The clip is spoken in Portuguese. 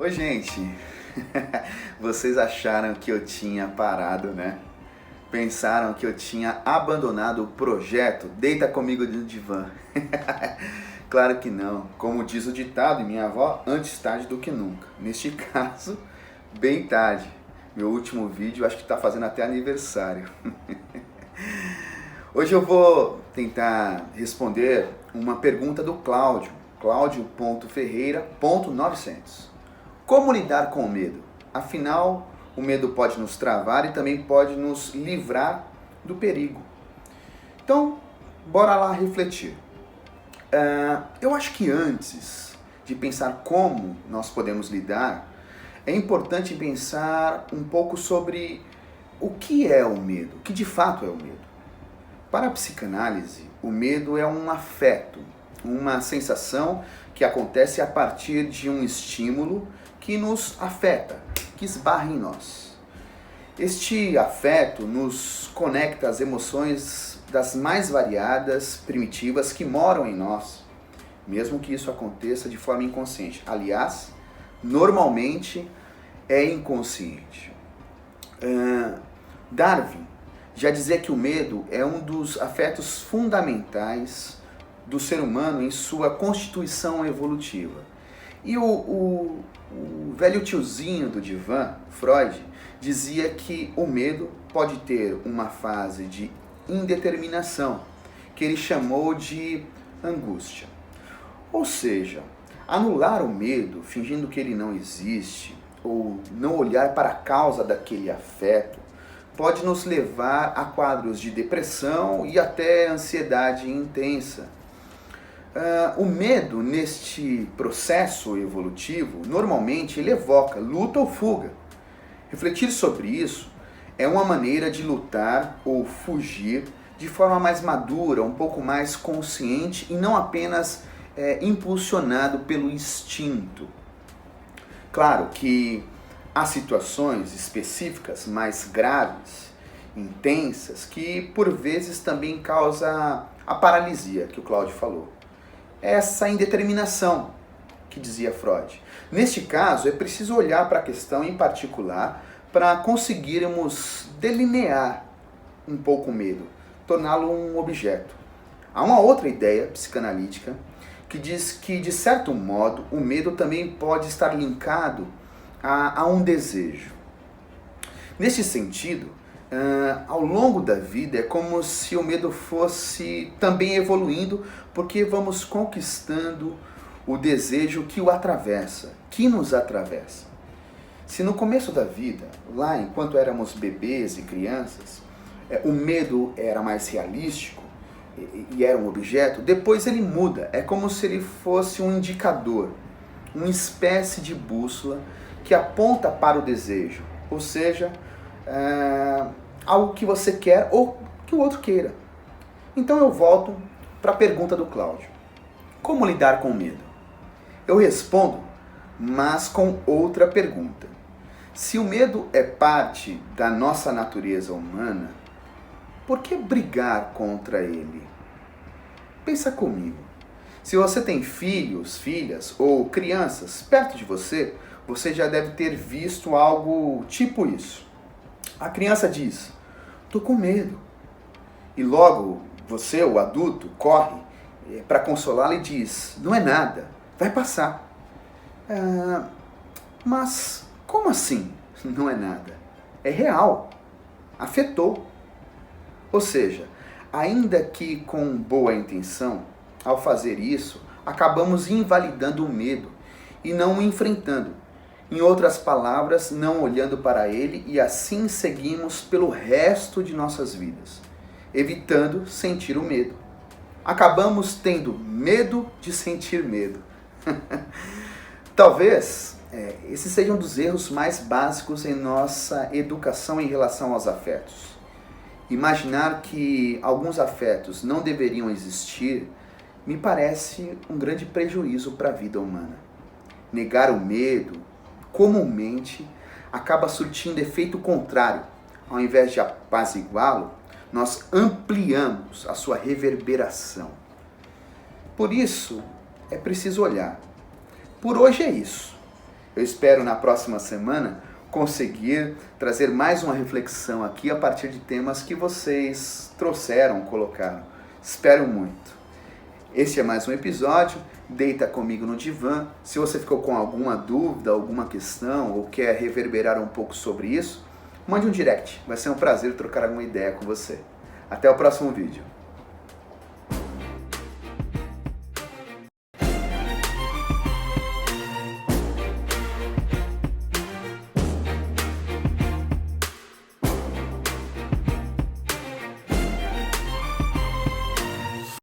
Oi, gente. Vocês acharam que eu tinha parado, né? Pensaram que eu tinha abandonado o projeto Deita Comigo no Divã. Claro que não. Como diz o ditado e minha avó, antes tarde do que nunca. Neste caso, bem tarde. Meu último vídeo acho que está fazendo até aniversário. Hoje eu vou tentar responder uma pergunta do Cláudio. Cláudio.ferreira.900. Como lidar com o medo? Afinal, o medo pode nos travar e também pode nos livrar do perigo. Então, bora lá refletir. Eu acho que antes de pensar como nós podemos lidar, é importante pensar um pouco sobre o que é o medo, o que de fato é o medo. Para a psicanálise, o medo é um afeto, uma sensação que acontece a partir de um estímulo que nos afeta, que esbarra em nós. Este afeto nos conecta às emoções das mais variadas, primitivas, que moram em nós, mesmo que isso aconteça de forma inconsciente. Aliás, normalmente é inconsciente. Darwin já dizia que o medo é um dos afetos fundamentais do ser humano em sua constituição evolutiva. E o velho tiozinho do divã, Freud, dizia que o medo pode ter uma fase de indeterminação, que ele chamou de angústia. Ou seja, anular o medo, fingindo que ele não existe, ou não olhar para a causa daquele afeto, pode nos levar a quadros de depressão e até ansiedade intensa. O medo neste processo evolutivo, normalmente ele evoca luta ou fuga. Refletir sobre isso é uma maneira de lutar ou fugir de forma mais madura, um pouco mais consciente e não apenas impulsionado pelo instinto. Claro que há situações específicas mais graves, intensas, que por vezes também causa a paralisia que o Cláudio falou. Essa indeterminação que dizia Freud. Neste caso, é preciso olhar para a questão em particular para conseguirmos delinear um pouco o medo, torná-lo um objeto. Há uma outra ideia psicanalítica que diz que, de certo modo, o medo também pode estar linkado a um desejo. Neste sentido, ao longo da vida é como se o medo fosse também evoluindo, porque vamos conquistando o desejo que o atravessa, que nos atravessa. Se no começo da vida, lá enquanto éramos bebês e crianças, o medo era mais realístico e era um objeto, depois ele muda. É como se ele fosse um indicador, uma espécie de bússola que aponta para o desejo, ou seja, algo que você quer ou que o outro queira. Então eu volto para a pergunta do Cláudio. Como lidar com o medo? Eu respondo, mas com outra pergunta. Se o medo é parte da nossa natureza humana, por que brigar contra ele? Pensa comigo. Se você tem filhos, filhas ou crianças perto de você, você já deve ter visto algo tipo isso. A criança diz: "Tô com medo." E logo você, o adulto, corre para consolá-la e diz: "Não é nada, vai passar." Mas como assim não é nada? É real, afetou. Ou seja, ainda que com boa intenção, ao fazer isso, acabamos invalidando o medo e não o enfrentando. Em outras palavras, não olhando para ele e assim seguimos pelo resto de nossas vidas, evitando sentir o medo. Acabamos tendo medo de sentir medo. Talvez esse seja um dos erros mais básicos em nossa educação em relação aos afetos. Imaginar que alguns afetos não deveriam existir me parece um grande prejuízo para a vida humana. Negar o medo, comumente, acaba surtindo efeito contrário. Ao invés de apaziguá-lo, nós ampliamos a sua reverberação. Por isso, é preciso olhar. Por hoje é isso. Eu espero na próxima semana conseguir trazer mais uma reflexão aqui a partir de temas que vocês trouxeram, colocaram. Espero muito. Este é mais um episódio, Deita Comigo no Divã. Se você ficou com alguma dúvida, alguma questão ou quer reverberar um pouco sobre isso, mande um direct. Vai ser um prazer trocar alguma ideia com você. Até o próximo vídeo.